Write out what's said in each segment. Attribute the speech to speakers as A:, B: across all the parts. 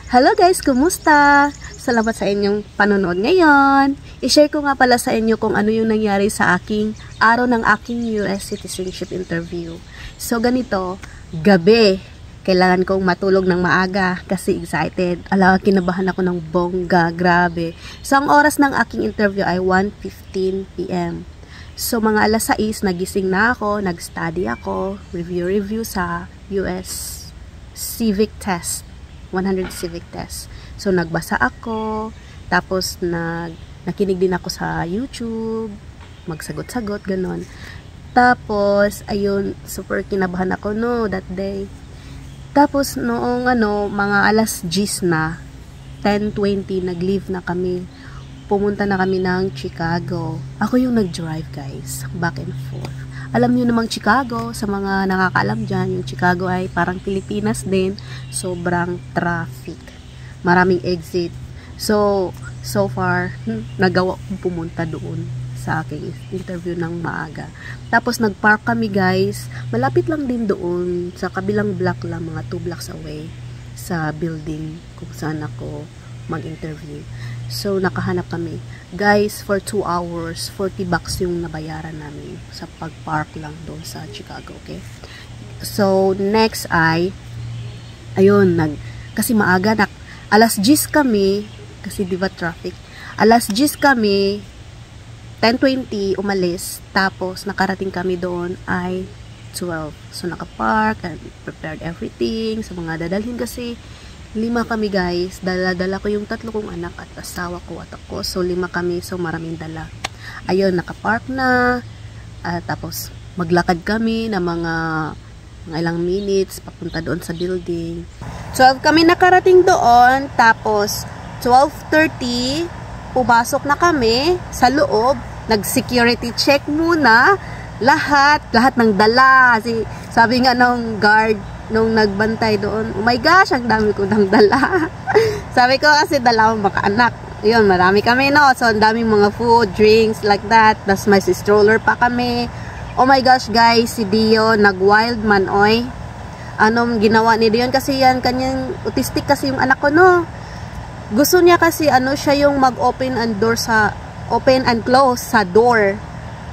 A: Hello guys, kumusta? Salamat sa inyong panonood ngayon. I-share ko nga pala sa inyo kung ano yung nangyari sa aking araw ng aking US citizenship interview. So ganito, gabi, kailangan kong matulog ng maaga kasi excited. Ala, kinabahan ako ng bongga, grabe. So ang oras ng aking interview ay 1:15 PM. So mga alas 6, nagising na ako, nag-study ako, review sa US civic test. 100 civic test. So nagbasa ako, tapos nakinig din ako sa YouTube, magsagot-sagot ganon. Tapos ayun, super kinabahan ako that day. Tapos noong mga alas 10 na, 10:20 nag-leave na kami. Pumunta na kami ng Chicago. Ako yung nag-drive guys, back and forth. Alam niyo namang Chicago, sa mga nakakaalam dyan, yung Chicago ay parang Pilipinas din. Sobrang traffic. Maraming exit. So far, nagawa kong pumunta doon sa aking interview ng maaga. Tapos nag-park kami guys. Malapit lang din doon, sa kabilang block lang, mga 2 blocks away sa building kung saan ako mag-interview. So nakahanap kami. Guys, for 2 hours, $40 yung nabayaran namin sa pag-park lang doon sa Chicago, okay? So, next ay, ayun, kasi maaga, alas 10 kami, kasi diba traffic, alas 10 kami, 10:20 umalis, tapos nakarating kami doon ay 12. So, nakapark, and prepared everything, sa mga dadalhin kasi, 5 kami guys, dala-dala ko yung 3 kong anak at asawa ko at ako, so 5 kami, so maraming dala. Ayun, nakapark na, tapos maglakad kami na mga ilang minutes papunta doon sa building. 12 kami nakarating doon, tapos 12:30 pumasok na kami sa loob, nag-security check muna lahat ng dala. Sabi nga ng guard nung nagbantay doon, oh my gosh, ang dami ko nang dala. Sabi ko kasi dala ko mga anak. Yun, marami kami so ang daming mga food, drinks, like that. Tapos may stroller pa kami. Oh my gosh guys, si Dion, nag-wild man oy. Anong ginawa ni Dion kasi yan, kanyang autistic kasi yung anak ko Gusto niya kasi siya yung mag-open and close sa door.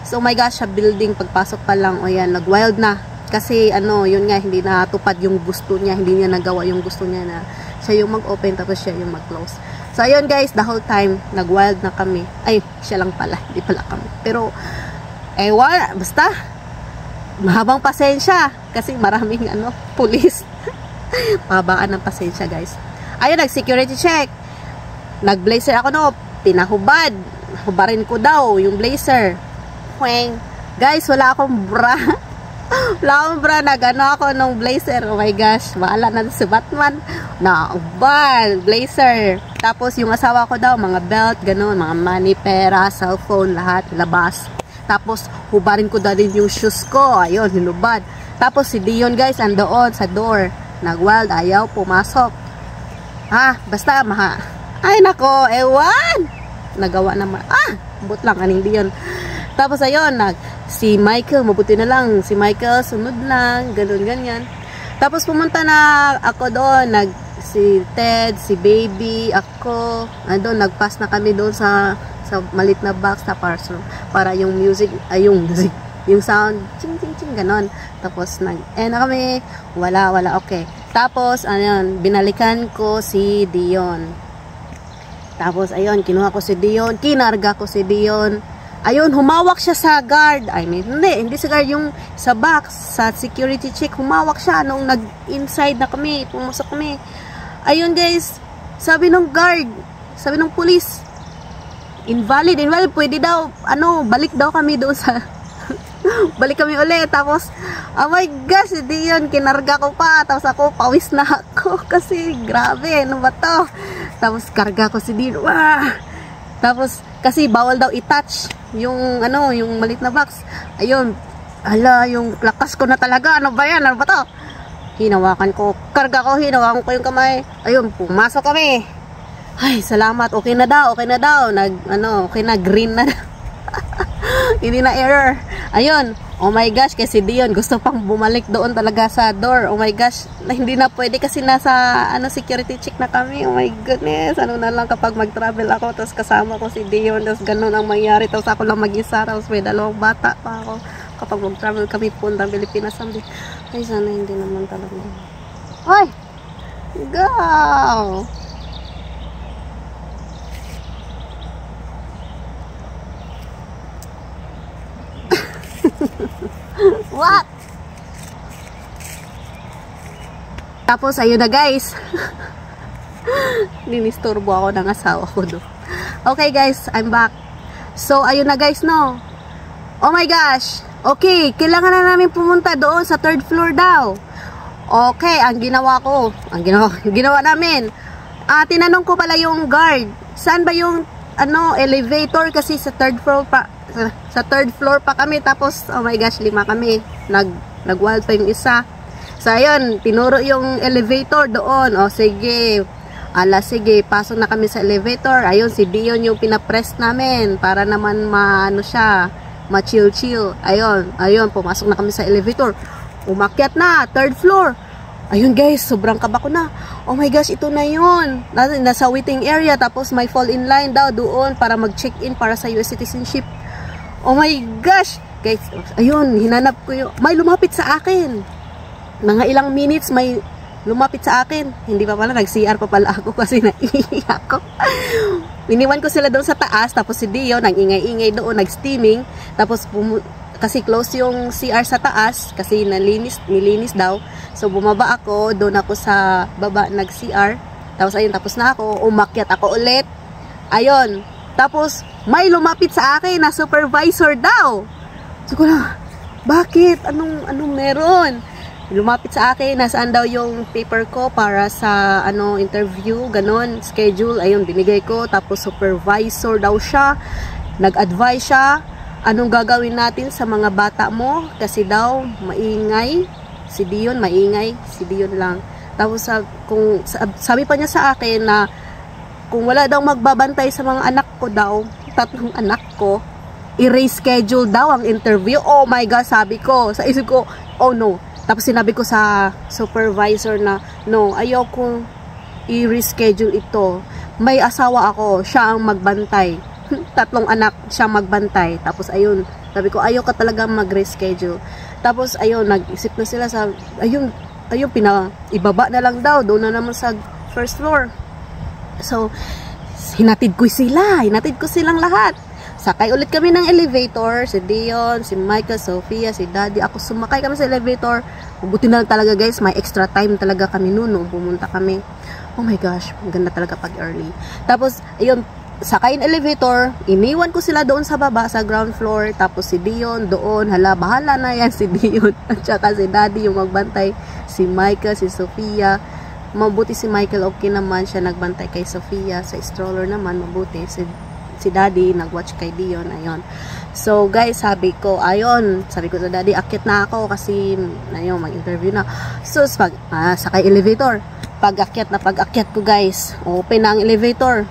A: So oh my gosh, sa building pagpasok pa lang, yan, nag-wild na. Kasi yun nga, hindi natupad yung gusto niya, hindi niya nagawa yung gusto niya na siya yung mag-open tapos siya yung mag-close. So ayun guys, the whole time nag-wild na kami. Ay, siya lang pala, hindi pala kami. Pero wala, basta mahabang pasensya kasi maraming pulis. Mahabaan ng pasensya guys. Ayun, nag-security check. Nag-blazer ako pinahubad. Hubarin ko daw yung blazer. Huweng. Guys, wala akong bra. Nagano ako nung blazer. Oh my gosh, maala na si Batman. Blazer. Tapos yung asawa ko daw, mga belt, gano'n, mga money, pera, cellphone, lahat, labas. Tapos hubarin ko daw din yung shoes ko. Ayun, hinubad. Tapos si Dion guys, andoon sa door. Nag-wild, ayaw pumasok. Basta ay nako, ewan. Nagawa naman. But lang, aning Dion. Tapos ayun, si Michael, mabuti na lang, si Michael, sunod lang, ganyan. Tapos pumunta na ako doon, si Ted, si Baby, ako, nagpass na kami doon sa malit na box na parcel, para yung music, yung sound, ching, ganon. Tapos na kami, wala, okay. Tapos, binalikan ko si Dion. Tapos, ayun, kinuha ko si Dion, kinarga ko si Dion. Ayun, humawak siya sa guard. Hindi sa guard, yung sa box, sa security check, humawak siya nung nag-inside na kami, pumusok kami. Ayun guys, sabi ng guard, sabi ng police, invalid, pwede daw, balik daw kami doon sa, balik kami ulit. Tapos, oh my gosh, hindi yun, kinarga ko pa, tapos ako, pawis na ako, kasi grabe, ano ba to? Tapos, karga ko si Dino, Tapos, kasi bawal daw i-touch yung yung maliit na box. Ayun, yung lakas ko na talaga. Ano ba yan? Ano ba to? Hinawakan ko. Karga ko, hinawakan ko yung kamay. Ayun, pumasok kami. Ay, salamat. Okay na daw. Okay na, green na. Hindi na error. Ayun, Oh my gosh, kasi Dion gusto pang bumalik doon talaga sa door. Oh my gosh, hindi na pwede kasi nasa security check na kami. Oh my goodness, ano na lang kapag mag-travel ako tapos kasama ko si Dion, tapos ganun ang mangyari, tapos ako lang mag-isa, tapos may dalawang bata pa ako. Kapag mag-travel kami puntang Pilipinas, sabi, ay sana hindi naman talaga. Hoy! Go! What? Tapos ayun na guys. Dinisturbo ako ng asawa ko do. Okay guys, I'm back. So ayun na guys, no. Oh my gosh. Okay, kailangan na namin pumunta doon sa 3rd floor daw. Okay, ang ginawa namin. Tinanong ko pala yung guard, saan ba yung elevator, kasi sa 3rd floor pa. Sa 3rd floor pa kami, tapos oh my gosh, 5 kami. Nag-wild pa yung isa. So ayun, tinuro yung elevator doon. O sige. Sige, pasok na kami sa elevator. Ayun, si Dion yung pinapress namin para naman ma-chill-chill. Ayun, pumasok na kami sa elevator. Umakyat na, 3rd floor. Ayun guys, sobrang kaba ko na. Oh my gosh, ito na yun. Nasa waiting area, tapos may fall in line daw doon para mag-check-in para sa US citizenship. Oh my gosh! Guys, ayun, hinanap ko yung... May lumapit sa akin. Mga ilang minutes may lumapit sa akin. Hindi pa pala, nag-CR pa pala ako kasi naiiyak ko. Iniwan ko sila doon sa taas, tapos si Dio, nag-ingay-ingay doon, nag-steaming. Tapos, kasi close yung CR sa taas, kasi nilinis daw. So, bumaba ako, doon ako sa baba, nag-CR. Tapos, ayun, tapos na ako, umakyat ako ulit. Ayun. Tapos, may lumapit sa akin na supervisor daw. So, ko na, bakit? Anong meron? Lumapit sa akin, nasaan daw yung paper ko para sa, interview, ganon, schedule. Ayun, binigay ko. Tapos, supervisor daw siya. Nag-advise siya, anong gagawin natin sa mga bata mo? Kasi daw, maingay. Si Dion, maingay. Si Dion lang. Tapos, sabi pa niya sa akin na, kung wala daw magbabantay sa mga anak ko daw, 3 anak ko, i-reschedule daw ang interview. Oh my God, sabi ko. Sa isip ko, oh no. Tapos sinabi ko sa supervisor na, no, ayoko i-reschedule ito. May asawa ako, siya ang magbantay. 3 anak, siya magbantay. Tapos ayun, sabi ko, ayoko talaga mag-reschedule. Tapos ayun, nag-isip na sila sa, ayun, ibaba na lang daw, doon na naman sa 1st floor. So, hinatid ko silang lahat. Sakay ulit kami ng elevator, si Dion, si Michael, Sophia, si Daddy, ako sumakay kami sa elevator. Buti na talaga guys, may extra time talaga kami noon nung pumunta kami. Oh my gosh, ang ganda talaga pag early. Tapos, ayun, sakay ng elevator, iniwan ko sila doon sa baba, sa ground floor, tapos si Dion doon, bahala na yan si Dion, at saka si Daddy yung magbantay, si Michael, si Sophia. Mabuti si Michael, okay naman siya nagbantay kay Sophia. Sa stroller naman, mabuti. Si Daddy, nagwatch kay Dion. Ayun. So, guys, sabi ko sa Daddy, akit na ako kasi, ayun, mag-interview na. So, sakay elevator. Pag-akyat ko, guys. Open na ang elevator.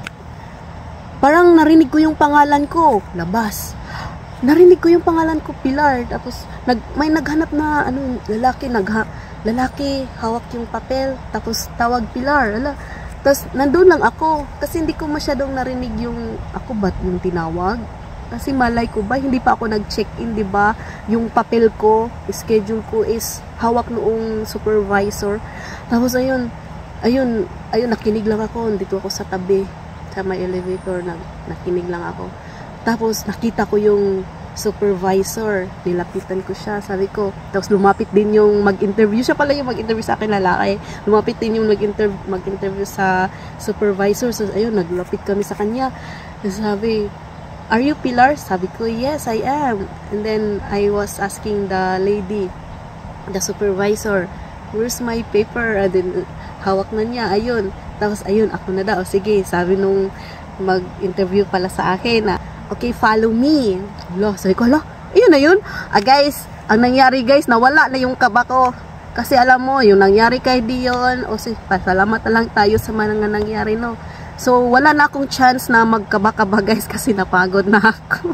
A: Parang narinig ko yung pangalan ko. Labas. Narinig ko yung pangalan ko, Pilar. Tapos, may naghanap na, lalaki, hawak yung papel, tapos tawag Pilar. Tapos, nandun lang ako. Kasi hindi ko masyadong narinig yung, ako ba't yung tinawag? Kasi malay ko ba, hindi pa ako nag-check-in, di ba? Yung papel ko, schedule ko is hawak noong supervisor. Tapos, ayun, nakinig lang ako. Dito ako sa tabi, sa may elevator, nakinig lang ako. Tapos, nakita ko yung supervisor, nilapitan ko siya, sabi ko, tapos lumapit din yung mag-interview, siya pala yung mag-interview sa akin, lalaki, lumapit din yung mag-interview sa supervisor. So ayun, naglapit kami sa kanya, sabi, are you Pilar? Sabi ko, yes, I am. And then I was asking the lady, the supervisor, where's my paper? And then hawak na niya, ayun, tapos ayun, ako na daw, sige, sabi nung mag-interview pala sa akin na, okay, follow me. Sabi ko, ayun na yun. Guys, ang nangyari guys, nawala na yung kaba ko. Kasi alam mo, yung nangyari kay Dion, pasalamat na lang tayo sa mga nangyari, no. So, wala na akong chance na magkaba-kaba guys, kasi napagod na ako.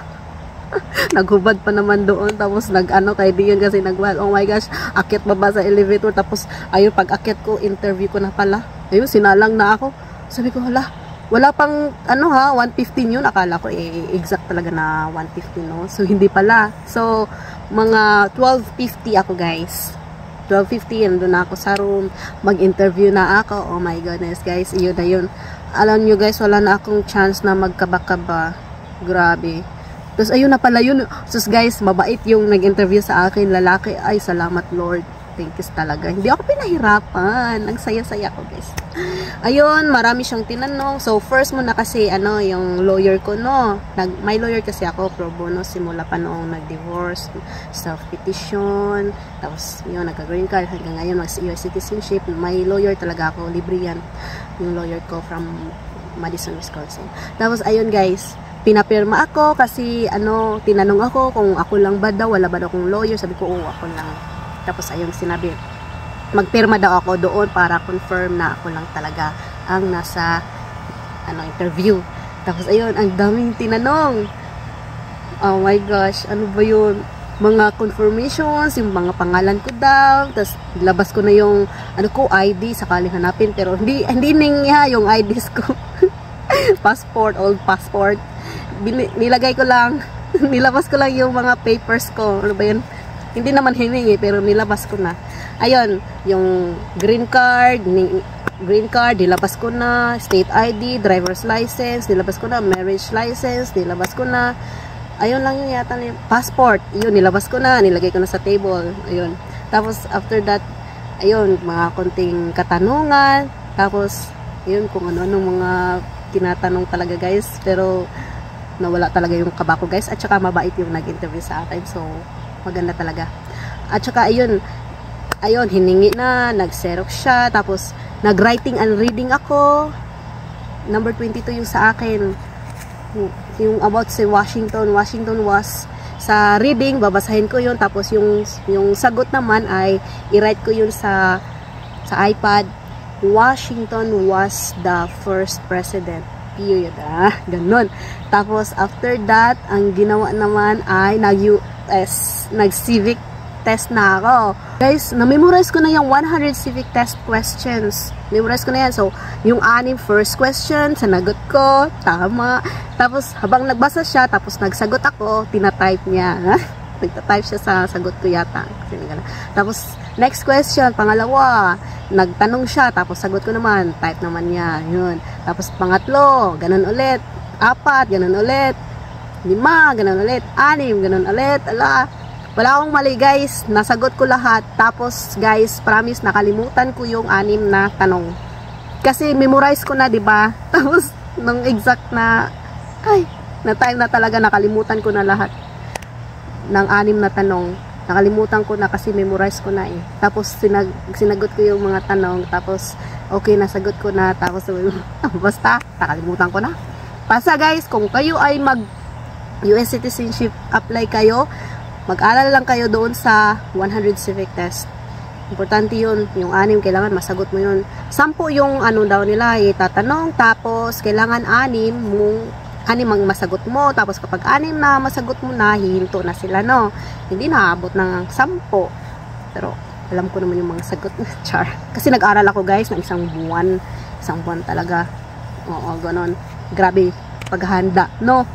A: Naghubad pa naman doon, tapos nag-ano kay Dion kasi oh my gosh, akyat baba sa elevator, tapos ayun, pag akyat ko, interview ko na pala. Ayun, sinalang na ako. Sabi ko, wala pang, 1:15 yun. Akala ko, exact talaga na 1:15, no? So, hindi pala. So, mga 12:50 ako, guys. 12:50, andun na ako sa room. Mag-interview na ako. Oh my goodness, guys. Iyon na yun. Alam nyo, guys, wala na akong chance na magkaba-kaba. Grabe. Tapos, ayun na pala yun. So, guys, mabait yung nag-interview sa akin. Lalaki. Ay, salamat, Lord. Thank you talaga. Hindi ako pinahirapan. Ang saya-saya ko, guys. Ayun, marami siyang tinanong. So, first muna kasi, yung lawyer ko, no? May lawyer kasi ako, pro bono, simula pa noong nag-divorce, self-petition, tapos, yun, nagka-green card, hanggang ngayon, mag-US citizenship. May lawyer talaga ako, libre yan. Yung lawyer ko from Madison, Wisconsin. Tapos, ayun, guys, pinapirma ako kasi, tinanong ako kung ako lang ba daw, wala ba daw akong lawyer. Sabi ko, ako lang. Tapos ayun sinabi, magpirma daw ako doon para confirm na ako lang talaga ang nasa interview. Tapos ayun, ang daming tinanong. Oh my gosh, ano ba yun? Mga confirmations, yung mga pangalan ko daw. Tapos labas ko na yung ID, sakaling hanapin, pero hindi niya yung IDs ko. Passport, old passport. Nilagay ko lang, nilabas ko lang yung mga papers ko. Ano ba yun? Hindi naman hiningi, pero nilabas ko na. Ayun, yung green card, nilabas ko na. State ID, driver's license, nilabas ko na. Marriage license, nilabas ko na. Ayun lang yung yata yung passport. Yun, nilabas ko na. Nilagay ko na sa table. Ayun. Tapos, after that, ayun, mga konting katanungan. Tapos, yun, kung ano-ano mga tinatanong talaga, guys. Pero, nawala talaga yung kaba ko, guys. At saka, mabait yung nag-interview sa akin. So, maganda talaga. At saka ayun, hiningi na, nag-xerox siya, tapos nag-writing and reading ako. Number 22 yung sa akin. Yung about si Washington. Washington was sa reading, babasahin ko yun, tapos yung sagot naman ay i-write ko yun sa iPad. Washington was the first president. Period. Ganun. Tapos after that, ang ginawa naman ay nag-civic test na ako. Guys, na-memorize ko na yung 100 civic test questions. Memorize ko na yan. So, yung 6 first question, sanagot ko, tama. Tapos, habang nagbasa siya, tapos nagsagot ako, tina-type niya. Nagta-type siya sa sagot ko yata. Tapos, next question, pangalawa, nagtanong siya, tapos sagot ko naman, type naman niya. Yun. Tapos, pangatlo, ganun ulit. 4, ganun ulit. 5, ganun ulit. 6, ganun ulit. Wala akong mali, guys. Nasagot ko lahat. Tapos, guys, promise, nakalimutan ko yung 6 na tanong. Kasi, memorize ko na, diba? Tapos, nung exact na, na time na talaga, nakalimutan ko na lahat ng 6 na tanong. Nakalimutan ko na kasi memorize ko na eh. Tapos, sinagot ko yung mga tanong. Tapos, okay, nasagot ko na. Tapos, basta, nakalimutan ko na. Pasa, guys, kung kayo ay US citizenship, apply kayo, mag-aral lang kayo doon sa 100 civic test. Importante yun. Yung 6, kailangan masagot mo yun. 10 yung daw nila, itatanong. Tapos, kailangan 6 ang masagot mo. Tapos, kapag 6 na masagot mo na, hihinto na sila, no? Hindi naabot ng 10. Pero, alam ko naman yung mga sagot. Char. Kasi nag-aral ako, guys, ng isang buwan. Isang buwan talaga. Oo, ganon. Grabe, paghahanda, no?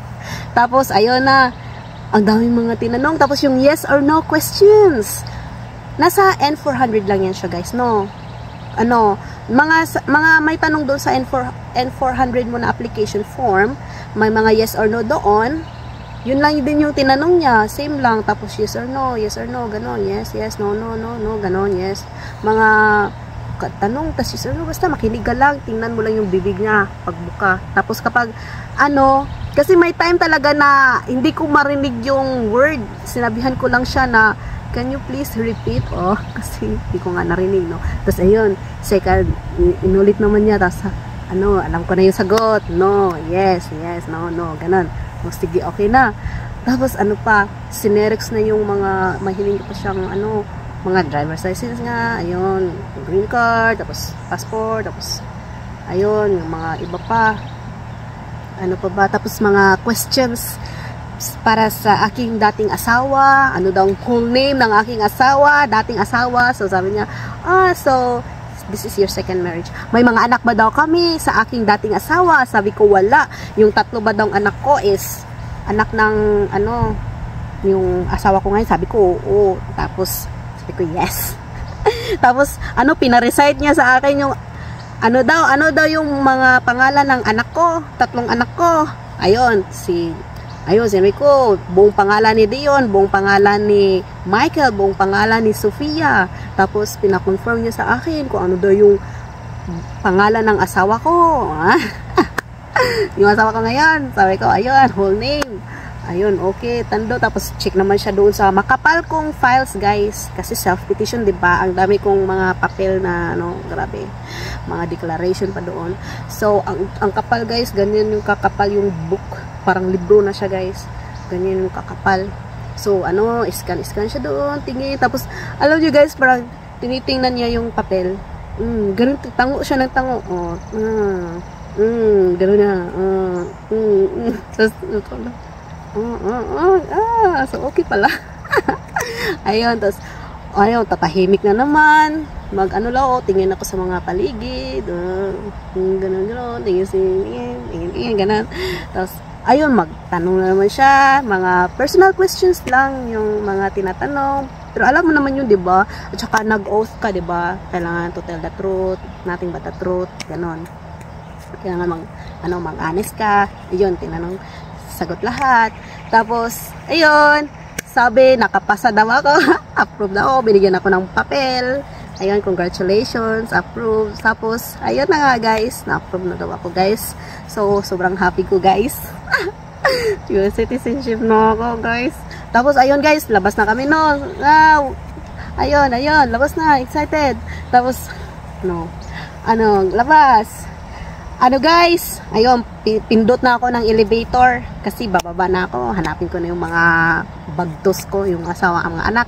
A: Tapos, ayun na. Ang daming mga tinanong. Tapos, yung yes or no questions. Nasa N400 lang yan siya, guys, no? Mga may tanong doon sa N400 mo na application form. May mga yes or no doon. Yun lang din yung tinanong niya. Same lang. Tapos, yes or no, ganon. Yes, no, ganon, yes. Mga tanong, tas yes or no, basta makinig ka lang. Tingnan mo lang yung bibig niya pagbuka. Tapos, kapag, kasi may time talaga na hindi ko marinig yung word. Sinabihan ko lang siya na, can you please repeat? Kasi hindi ko nga narinig, no? Tapos, ayun, second, inulit naman niya. Tapos, alam ko na yung sagot. No, yes, no, ganon. O, sige, okay na. Tapos, sinerex na yung mga, mahiling pa siyang, mga driver's license nga, ayun, green card, tapos passport, tapos, ayun, yung mga iba pa. Tapos mga questions. para sa aking dating asawa, ano daw ang full name ng aking asawa, dating asawa. So sabi niya, so this is your second marriage. May mga anak ba daw kami sa aking dating asawa? Sabi ko, wala. Yung 3 ba daw anak ko is anak ng ano, yung asawa ko ngayon. Sabi ko, oo. Tapos sabi ko, yes. Tapos ano, pina-recite niya sa akin yung ano daw yung mga pangalan ng anak ko, 3 anak ko. Ayun, si Rico, buong pangalan ni Dion, buong pangalan ni Michael, buong pangalan ni Sofia. Tapos pina-confirm niya sa akin kung ano daw yung pangalan ng asawa ko. Yung asawa ko ngayon, sabi ko, ayun, whole name. Ayun, okay, tando. Tapos check naman siya doon sa makapal kong files, guys. Kasi self-petition, 'di ba? Ang dami kong mga papel na ano, grabe. Mga declaration pa doon. So, ang kapal, guys, ganyan yung kakapal yung book. Parang libro na siya, guys. Ganyan yung kakapal. So, ano, scan siya doon, tingin. Tapos, alam niyo, guys, parang tinitingnan niya yung papel. Ganun, tango siya ng tango. Ganun na. Tapos, so, okay pala. Ayun, tapos, ayun, tatahimik na naman. Mag-ano lang ako, tingin ako sa mga paligid. Ganun, tingin, ganun. Tapos, ayun, magtanong na naman siya, mga personal questions lang yung mga tinatanong. Pero alam mo naman yun, 'di ba? At saka nag-oath ka, 'di ba? Kailangan to tell the truth, nothing but the truth, ganon. Kailangan mag-honest ka. Ayun, tinanong, sagot lahat. Tapos, ayun, sabi, nakapasa daw ako. Approve daw ako, binigyan ako ng papel. Ayun, congratulations, approved. Tapos, ayun na nga, guys, na-approve na daw ako, guys. So, sobrang happy ko, guys. US citizenship na ako, guys. Tapos, ayun, guys, labas na kami, no. Ayun, labas na, excited. Tapos, labas. Guys, ayun, pindot na ako ng elevator. Kasi bababa na ako, hanapin ko na yung mga bagtos ko, yung asawa, ang mga anak.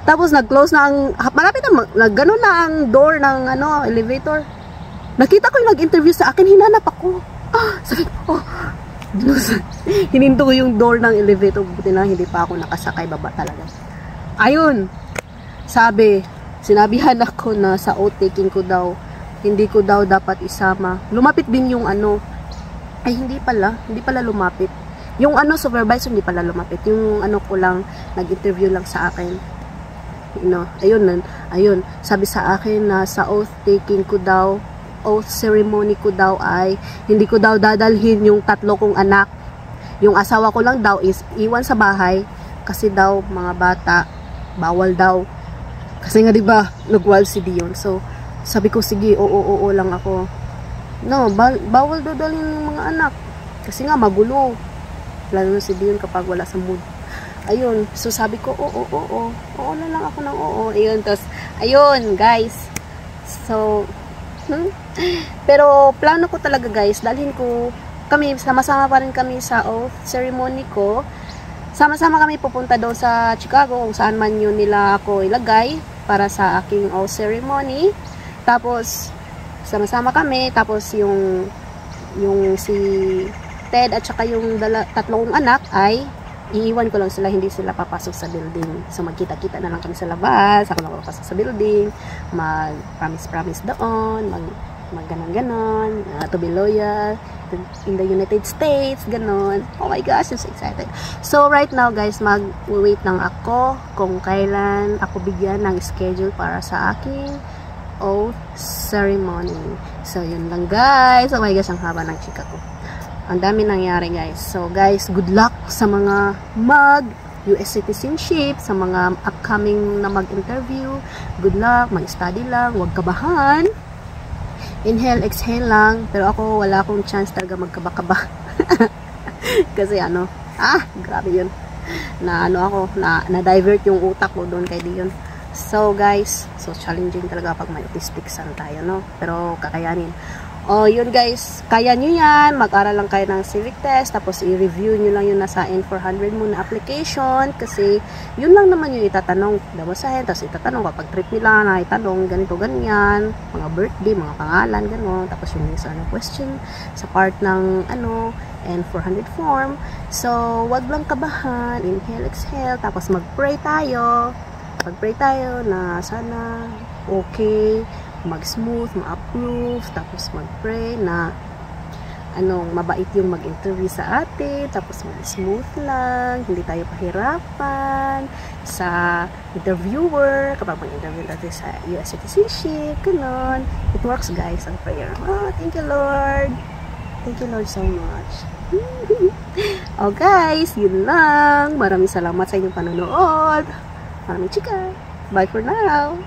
A: Tapos nag-close na malapit na, gano'n na ang door ng elevator. Nakita ko yung nag-interview sa akin, hinanap ako. Sabi ko, hininto ko yung door ng elevator. Buti na hindi pa ako nakasakay, baba talaga. Ayun, sinabihan ako na sa oath taking ko daw, hindi ko daw dapat isama. Lumapit din yung hindi pala lumapit. Yung supervisor hindi pala lumapit. Yung ko lang, nag-interview lang sa akin. Ayun, sabi sa akin na sa oath taking ko daw, oath ceremony ko daw ay hindi ko daw dadalhin yung 3 kong anak. Yung asawa ko lang daw is iwan sa bahay kasi daw mga bata bawal daw. Kasi nga 'di ba, nagwal si Dion. So sabi ko sige, oo lang ako. No, bawal daw dalhin yung mga anak. Kasi nga magulo. Lalo na si Dion kapag wala sa mood. Ayun, so sabi ko, oo na lang ako ng oo. Ayun, tapos, ayun, guys. So, pero plano ko talaga, guys, dalhin ko, sama-sama pa rin kami sa oath ceremony ko. Sama-sama kami pupunta doon sa Chicago, kung saan man yun nila ako ilagay para sa aking oath ceremony. Tapos, sama-sama kami, tapos yung si Ted at saka yung 3 kong anak ay iiwan ko lang sila, hindi sila papasok sa building. So magkita-kita na lang kami sa labas, ako lang papasok sa building, mag-promise doon, mag ganon-ganon, to be loyal in the United States, ganon. Oh my gosh, I'm so excited. So right now, guys, mag-wait lang ako kung kailan ako bigyan ng schedule para sa aking oath ceremony. So yun lang, guys. Oh my gosh, ang haba ng chika ko. Ang dami nangyari, guys. So, guys, good luck sa mga US citizenship, sa mga upcoming na mag-interview. Good luck, mag-study lang, huwag kabahan. Inhale, exhale lang. Pero ako, wala akong chance talaga magkaba-kaba. Kasi grabe yun. Na-divert yung utak ko doon kay Dion. So, guys, so challenging talaga pag may autistic son tayo, no? Pero kakayanin. Oh, yun guys, kaya nyo yan, mag-aral lang kayo ng civic test, tapos i-review nyo lang yung nasa N400 mo na application, kasi yun lang naman yung itatanong, babasahin, tapos itatanong kapag trip nila na itanong, ganito, ganyan, mga birthday, mga pangalan, gano'n, tapos yung isa question sa part ng, N400 form. So, wag lang kabahan, inhale, exhale, tapos mag-pray tayo na sana okay, mag-smooth, ma-approve, tapos mag-pray na mabait yung mag-interview sa atin, tapos mag-smooth lang, hindi tayo pahirapan sa interviewer, kapag mag-interview natin sa US citizenship, ganun. It works guys, ang prayer. Thank you Lord. Thank you Lord so much. Oh guys, yun lang. Maraming salamat sa inyong panonood. Maraming chika. Bye for now.